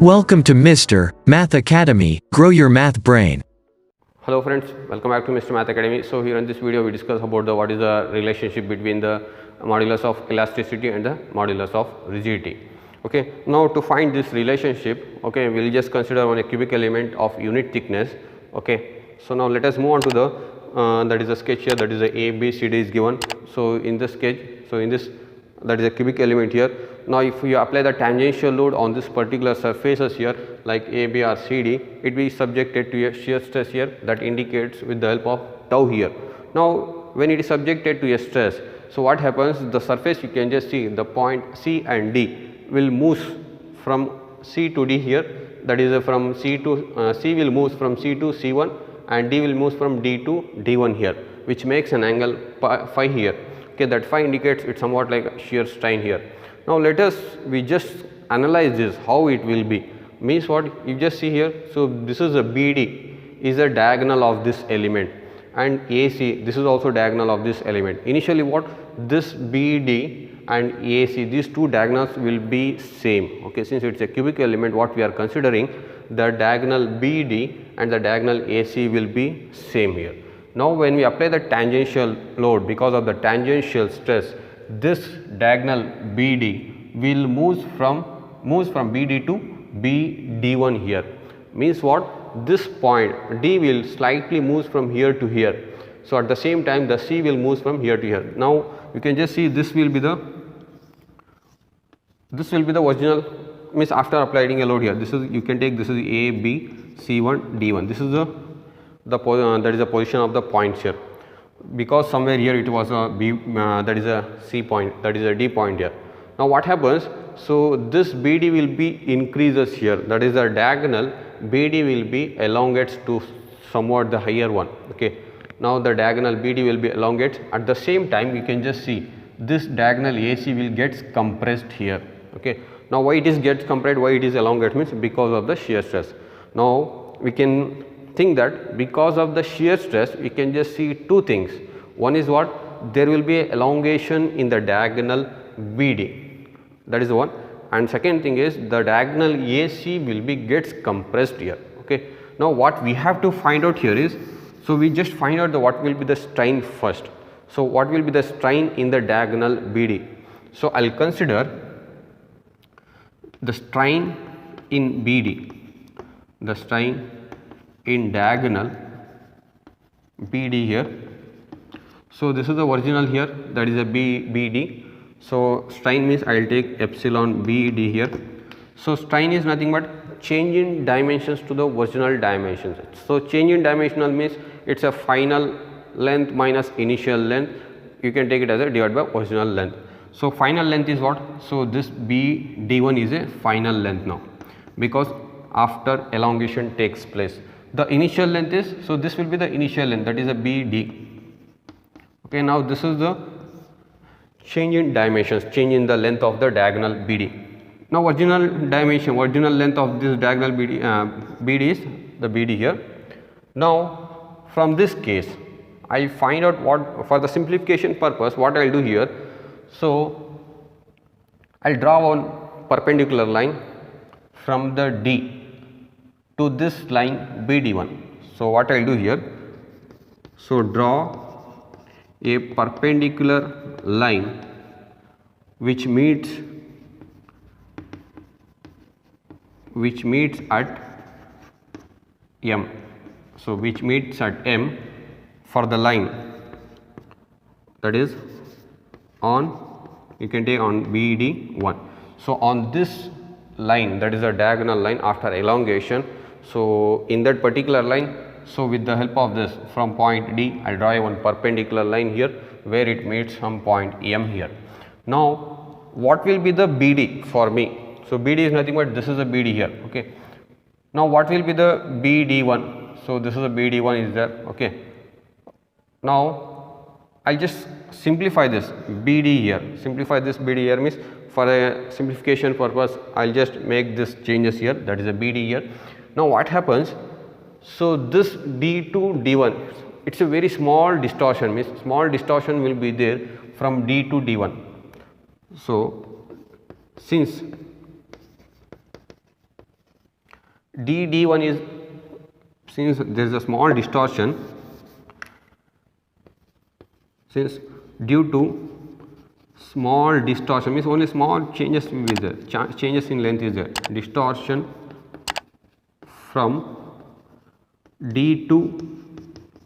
Welcome to Mr. Math Academy. Grow your math brain. Hello friends, welcome back to Mr. Math Academy. So here in this video we discuss about what is the relationship between the modulus of elasticity and the modulus of rigidity. Okay, now to find this relationship, okay, we will just consider one a cubic element of unit thickness. Okay, so now let us move on to the that is a sketch here, that is a A, B, C, D is given. So in this sketch, so in this, that is a cubic element here. Now if you apply the tangential load on this particular surfaces here like A, B or C, D, it will be subjected to a shear stress here that indicates with the help of tau here. Now when it is subjected to a stress, so what happens, the surface you can just see the point C and D will move from C to D here, that is from C to C will move from C to C1 and D will move from D to D1 here, which makes an angle phi here. Okay, that phi indicates it somewhat like a shear strain here. Now let us we just analyze this how it will be, means what you just see here. So this is a BD is a diagonal of this element and AC this is also diagonal of this element. Initially what this BD and AC, these two diagonals will be same. Okay, since it is a cubic element, what we are considering, the diagonal BD and the diagonal AC will be same here. Now when we apply the tangential load because of the tangential stress, this diagonal BD will move from BD to BD1 here, means what, this point D will slightly move from here to here. So at the same time the C will move from here to here. Now you can just see this will be the original, means after applying a load here, this is, you can take this is A, B, C1, D1, this is that is the position of the points here, because somewhere here it was a B, that is a C point, that is a D point here. Now what happens, so this BD will be increases here, that is the diagonal BD will be elongates to somewhat the higher one. Okay, now the diagonal BD will be elongates, at the same time you can just see this diagonal AC will gets compressed here. Okay, now why it is gets compressed, why it is elongate, means because of the shear stress. Now we can think that because of the shear stress we can just see two things. One is what, there will be elongation in the diagonal BD, that is one, and second thing is the diagonal AC will be gets compressed here. Okay, now what we have to find out here is, so we just find out what will be the strain first. So what will be the strain in the diagonal BD? So I will consider the strain in BD, the strain in diagonal BD here. So this is the original here, that is a BD. So strain means I will take epsilon BD here. So strain is nothing but change in dimensions to the original dimensions. So change in dimensional means it is a final length minus initial length, you can take it as a divided by original length. So final length is what, so this BD1 is a final length now, because after elongation takes place. The initial length is, so this will be the initial length, that is a BD. Okay, now this is the change in dimensions, change in the length of the diagonal BD. Now original dimension, original length of this diagonal BD is the BD here. Now from this case I will find out what, for the simplification purpose, what I will do here. So I will draw one perpendicular line from the D to this line BD1. So what I will do here, so draw a perpendicular line which meets at M. So which meets at M for the line, that is on, you can take on BD1. So on this line, that is a diagonal line after elongation, so in that particular line, so with the help of this from point D I draw one perpendicular line here where it meets some point M here. Now what will be the BD for me? So BD is nothing but this is a BD here. Okay, now what will be the BD1? So this is a BD1 is there. Okay, now I will just simplify this BD here, simplify this BD here, means for a simplification purpose I will just make this changes here, that is a BD here. Now what happens, so this D to D1, it is a very small distortion, means small distortion will be there from D to D1. So since d1 is, since there is a small distortion, since due to small distortion means only small changes will be there, changes in length is there, distortion from d to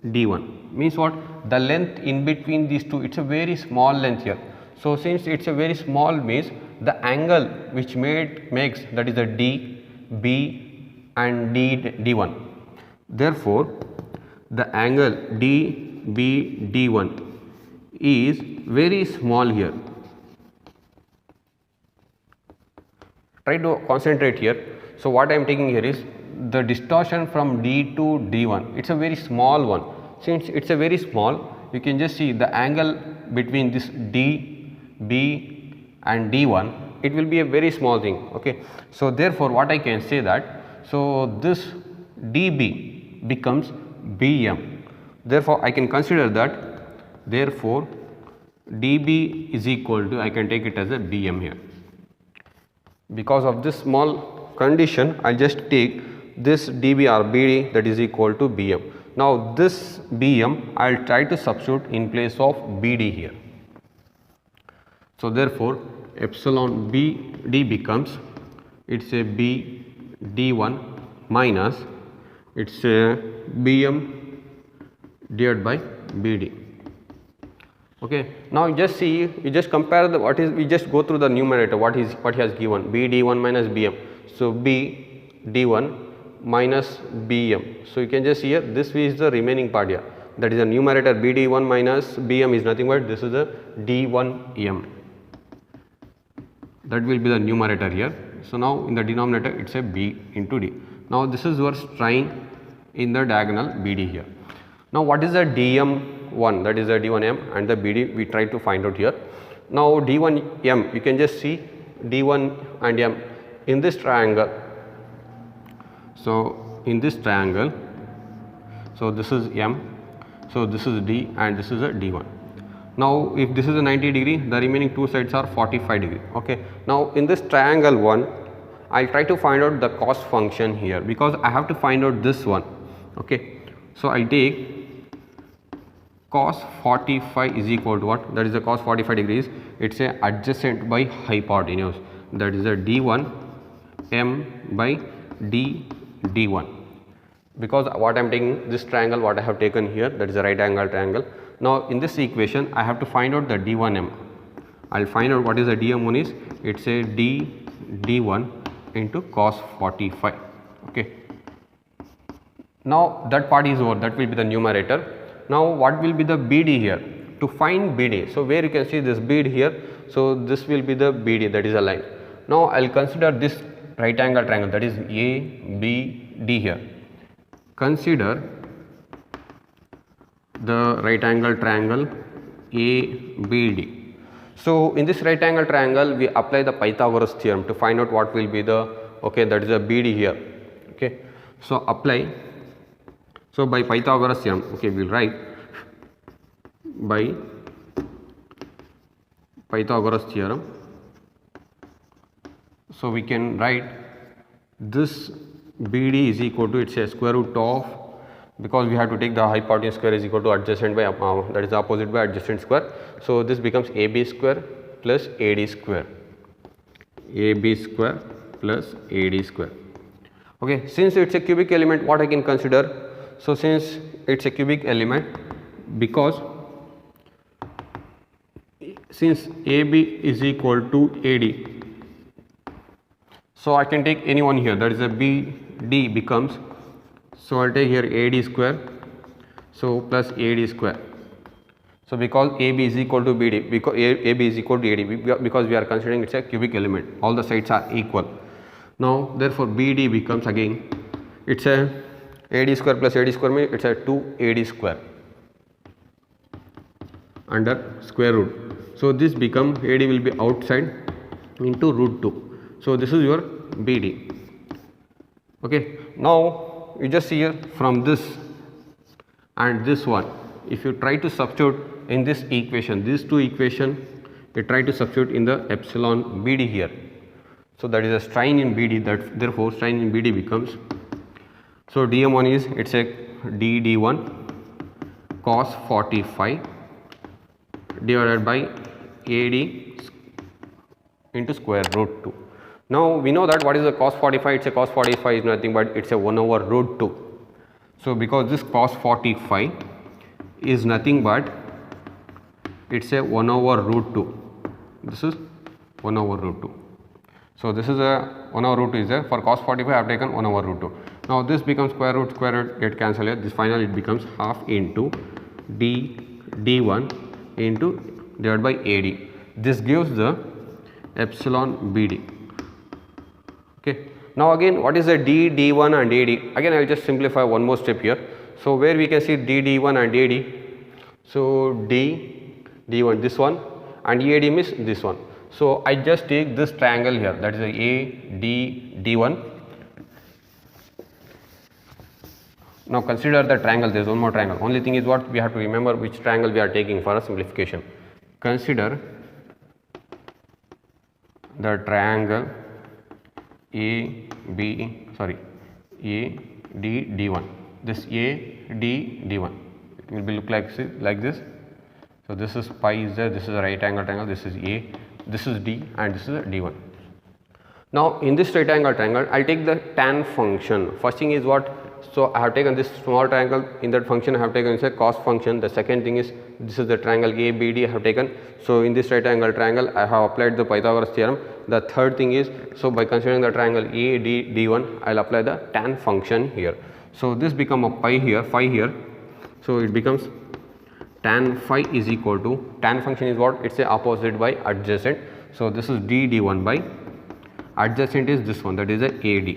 d1 means what, the length in between these two, it's a very small length here. So since it's a very small means the angle which makes, that is the d, b and d1, therefore the angle d, b, d1 is very small here. Try to concentrate here. So what I am taking here is the distortion from d to d1, it's a very small one. Since it's a very small, you can just see the angle between this d, b and d1, it will be a very small thing. Okay, so therefore what I can say that, so this db becomes bm, therefore I can consider that, therefore db is equal to, I can take it as a bm here. Because of this small condition, I will just take this dB or BD, that is equal to bm. Now this bm I will try to substitute in place of BD here. So therefore epsilon BD becomes, it's a B D1 minus, it's a Bm divided by BD. Okay. Now you just see, you just compare the what is, we just go through the numerator, what he has given, B D1 minus Bm. So B D1 minus Bm. So you can just see here, this is the remaining part here, that is the numerator, B D1 minus Bm is nothing but this is the D1m, that will be the numerator here. So now in the denominator it's a B into D. Now this is your strain in the diagonal BD here. Now what is the DM1, that is the D1m, and the BD we try to find out here. Now D1m, you can just see D1 and m in this triangle. So in this triangle, so this is m, so this is D and this is a D1. Now if this is a 90 degree, the remaining two sides are 45 degree. Okay. Now in this triangle one, I will try to find out the cost function here, because I have to find out this one. Okay. So I will take cos 45 is equal to what, that is the cos 45 degrees, it is a adjacent by hypotenuse, that is a D1 m by D D1, because what I am taking this triangle, what I have taken here, that is a right angle triangle. Now in this equation I have to find out the D1m. I will find out what is the DM1 is, it is a D D1 into cos 45. Okay. Now that part is over, that will be the numerator. Now what will be the BD here? To find BD, so where you can see this BD here, so this will be the BD, that is a line. Now I will consider this right angle triangle, that is ABD here. Consider the right angle triangle ABD. So in this right angle triangle we apply the Pythagoras theorem to find out what will be the, okay, that is a BD here. Okay. So apply, so by Pythagoras theorem, okay, we will write by Pythagoras theorem. So we can write this BD is equal to, it's a square root of, because we have to take the hypotenuse square is equal to adjacent by that is the opposite by adjacent square. So this becomes AB square plus AD square, AB square plus AD square. Okay. Since it's a cubic element, what I can consider, so since it's a cubic element, because since AB is equal to AD, so I can take any one here, that is a BD becomes, so I will take here AD square, so plus AD square. So because AB is equal to BD, because AB is equal to AD, because we are considering it's a cubic element, all the sides are equal. Now therefore BD becomes again, it's a AD square plus AD square means it's a 2 AD square under square root. So this become, AD will be outside into root 2. So this is your BD. Okay. Now you just see here from this and this one, if you try to substitute in this equation, these two equation, you try to substitute in the epsilon BD here. So that is a strain in BD, that therefore strain in BD becomes So dm1 is, it's a d1 cos 45 divided by AD into square root 2. Now we know that what is the cos 45, it's a cos 45 is nothing but it's a 1 over root 2. So because this cos 45 is nothing but it's a 1 over root 2, this is 1 over root 2. So this is a 1 over root 2 is there, for cos 45 I have taken 1 over root 2. Now this becomes square root get cancelled here, this finally it becomes half into d1 into divided by AD. This gives the epsilon BD. Okay. Now again, what is the d1 and AD? Again I will just simplify one more step here. So where we can see d1 and AD. So d1 this one and AD means this one. So I just take this triangle here, that is a d1. Now consider the triangle, there is one more triangle. Only thing is what we have to remember which triangle we are taking for a simplification. Consider the triangle AD D1. This AD-D1 it will be look like this. So this is pi is there, this is a right angle triangle, this is A, this is D and this is a D1. Now in this right angle triangle I will take the tan function. First thing is what? So I have taken this small triangle, in that function I have taken is a cos function. The second thing is this is the triangle ABD I have taken. So in this right angle triangle I have applied the Pythagoras theorem. The third thing is, so by considering the triangle AD-D1 I will apply the tan function here. So this become a phi here. So it becomes tan phi is equal to, tan function is what? It's a opposite by adjacent. So this is d1 by adjacent is this one, that is a AD.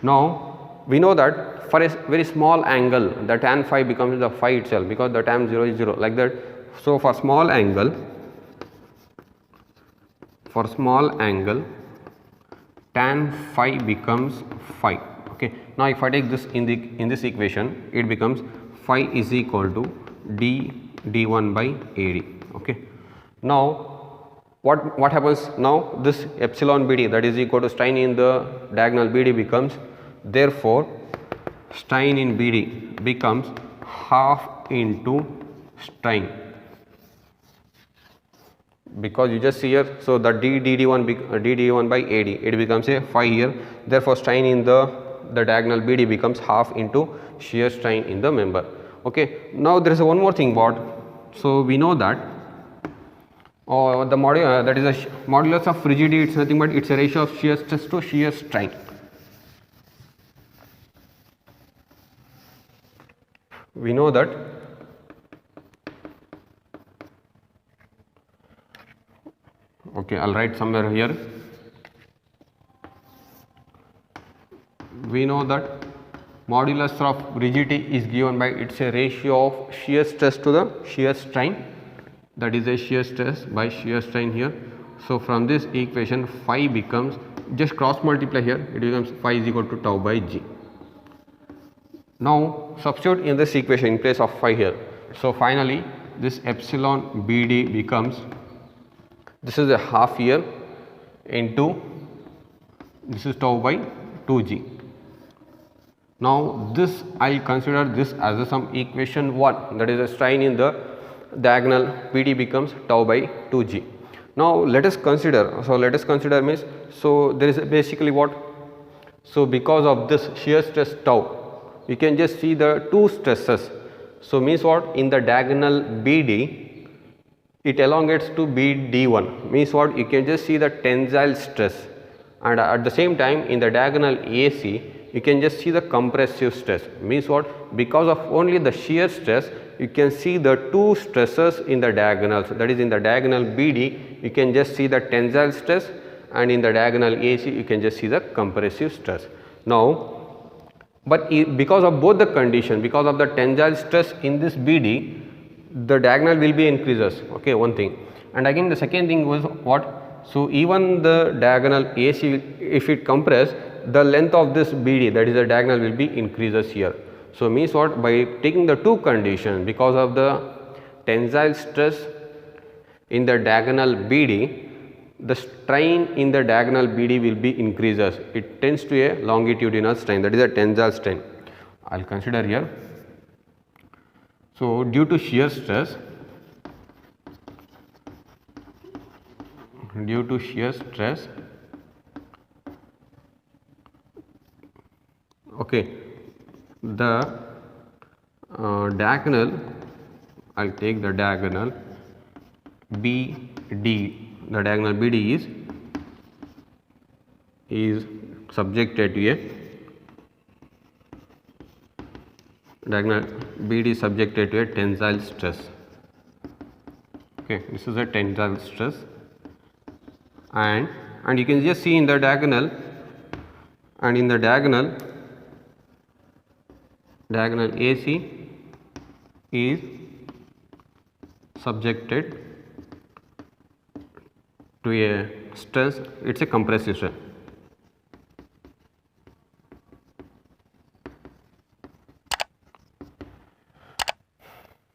Now we know that for a very small angle the tan phi becomes the phi itself, because the tan 0 is 0 like that. So for small angle tan phi becomes phi. Okay. Now if I take this in this equation, it becomes phi is equal to d1 by AD. Okay. Now what happens now? This epsilon BD, that is equal to strain in the diagonal BD becomes, therefore strain in BD becomes half into strain, because you just see here. So the d1 by AD it becomes a phi here, therefore strain in the diagonal BD becomes half into shear strain in the member. Okay. Now there is one more thing what? So we know that the modulus, that is a modulus of rigidity, it's nothing but it's a ratio of shear stress to shear strain. We know that okay, I will write somewhere here. We know that modulus of rigidity is given by, it's a ratio of shear stress to the shear strain, that is a shear stress by shear strain here. So from this equation phi becomes, just cross multiply here, it becomes phi is equal to tau by G. Now substitute in this equation in place of phi here. So finally this epsilon BD becomes, this is a half here into, this is tau by 2G. Now this I will consider this as a some equation 1, that is a strain in the diagonal BD becomes tau by 2G. Now let us consider, means, so there is basically what? So because of this shear stress tau, you can just see the two stresses. So means what? In the diagonal BD it elongates to BD1, means what? You can just see the tensile stress, and at the same time in the diagonal AC you can just see the compressive stress, means what? Because of only the shear stress you can see the two stresses in the diagonals, that is in the diagonal BD you can just see the tensile stress, and in the diagonal AC you can just see the compressive stress. Now but because of both the condition, because of the tensile stress in this BD, the diagonal will be increases, okay, one thing. And again the second thing was what? So even the diagonal AC, if it compress, the length of this BD, that is the diagonal, will be increases here. So means what? By taking the two conditions, because of the tensile stress in the diagonal BD, the strain in the diagonal BD will be increases. It tends to a longitudinal strain, that is a tensile strain. I will consider here. So, due to shear stress, okay, the diagonal, I will take the diagonal BD, the diagonal BD is subjected to a diagonal BD is subjected to a tensile stress. Okay, this is a tensile stress, and you can just see in the diagonal, and in the diagonal AC is subjected to a stress, it is a compressive stress.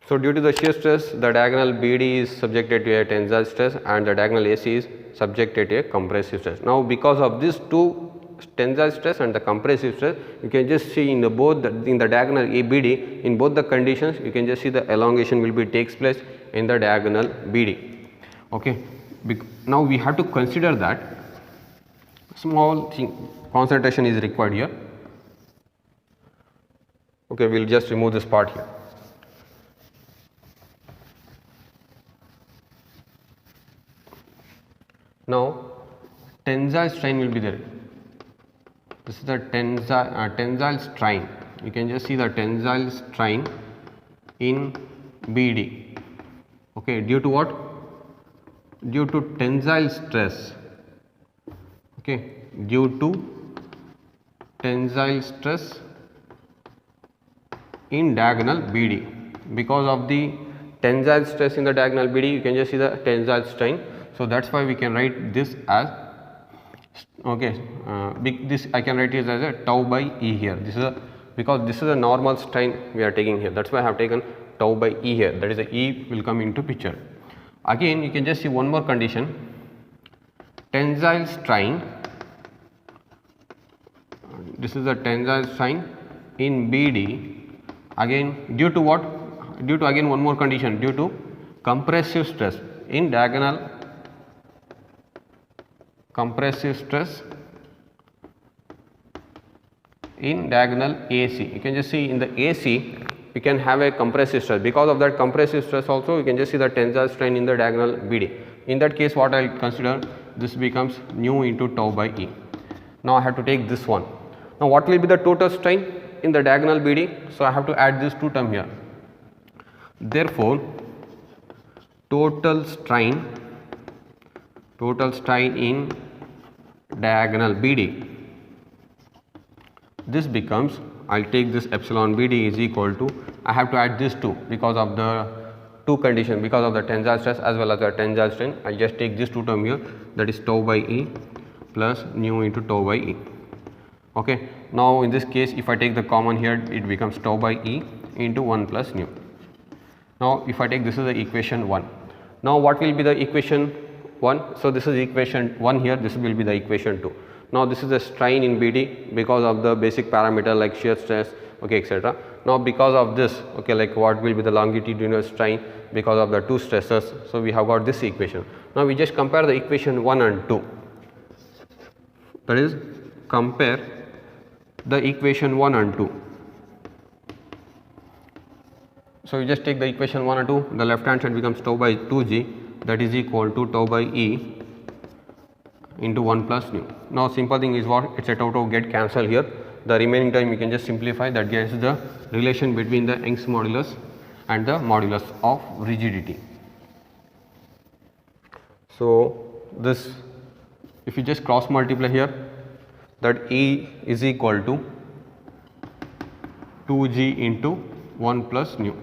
So, due to the shear stress, the diagonal BD is subjected to a tensile stress and the diagonal AC is subjected to a compressive stress. Now, because of these two, tensile stress and the compressive stress, you can just see in the both in the diagonal ABD, in both the conditions you can just see the elongation will be takes place in the diagonal BD. Okay. Now, we have to consider that small thing, concentration is required here. Okay, we will just remove this part here. Now, tensile strain will be there. This is the tensile strain. You can just see the tensile strain in BD. Okay, due to what? Due to tensile stress. Okay, due to tensile stress in diagonal BD. Because of the tensile stress in the diagonal BD, you can just see the tensile strain. So, that is why we can write this as, okay, this I can write it as a tau by E here. This is a, because this is a normal strain we are taking here, that is why I have taken tau by E here, that is the E will come into picture. Again you can just see one more condition, tensile strain, this is the tensile strain in BD, again due to what? Due to again one more condition, due to compressive stress in diagonal, compressive stress in diagonal AC. You can just see in the AC we can have a compressive stress. Because of that compressive stress also you can just see the tensile strain in the diagonal BD. In that case what I will consider, this becomes nu into tau by E. Now I have to take this one. Now what will be the total strain in the diagonal BD? So I have to add this two term here. Therefore total strain in diagonal BD, this becomes, I will take this epsilon BD is equal to, I have to add this 2 because of the two conditions, because of the tensile stress as well as the tensile strain. I will just take this two term here, that is tau by E plus nu into tau by E. Okay. Now in this case if I take the common here, it becomes tau by E into 1 plus nu. Now if I take, this is the equation 1. Now what will be the equation 1? So this is equation 1 here, this will be the equation 2. Now this is the strain in BD because of the basic parameter like shear stress, okay, etc. Now because of this, okay, like what will be the longitudinal strain because of the two stresses. So we have got this equation. Now we just compare the equation 1 and 2. That is, compare the equation 1 and 2. So you just take the equation 1 and 2, the left hand side becomes tau by 2g, that is equal to tau by E into 1 plus nu. Now simple thing is what, it is a tau get cancelled here, the remaining time you can just simplify, that gets the relation between the Young's modulus and the modulus of rigidity. So this, if you just cross multiply here, that E is equal to 2g into 1 plus nu.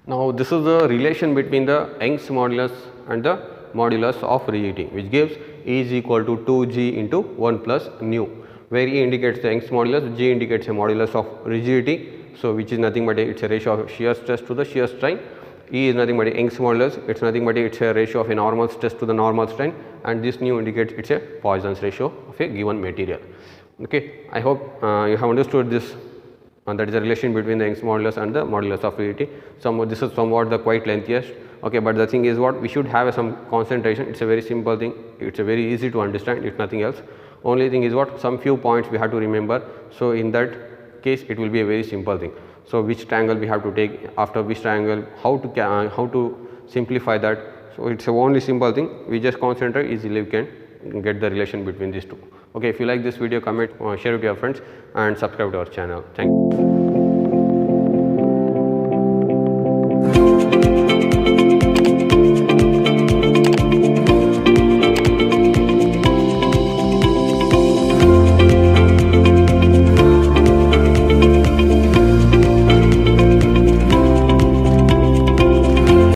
Now this is the relation between the Young's modulus and the modulus of rigidity, which gives E is equal to 2g into 1 plus nu, where E indicates the Young's modulus, G indicates a modulus of rigidity. So which is nothing but it is a ratio of shear stress to the shear strain, E is nothing but a Young's modulus, it's nothing but it's a ratio of a normal stress to the normal strain, and this nu indicates it's a Poisson's ratio of a given material. Okay, I hope you have understood this, and that is the relation between the Young's modulus and the modulus of rigidity. This is somewhat the quite lengthiest. Okay, but the thing is what we should have some concentration. It's a very simple thing. It's a very easy to understand. It's nothing else. Only thing is what some few points we have to remember. So in that case, it will be a very simple thing. So which triangle we have to take, after which triangle, how to simplify that. So it's a only simple thing. We just concentrate, easily we can get the relation between these two. Okay, if you like this video, comment, share it with your friends, and subscribe to our channel. Thank you.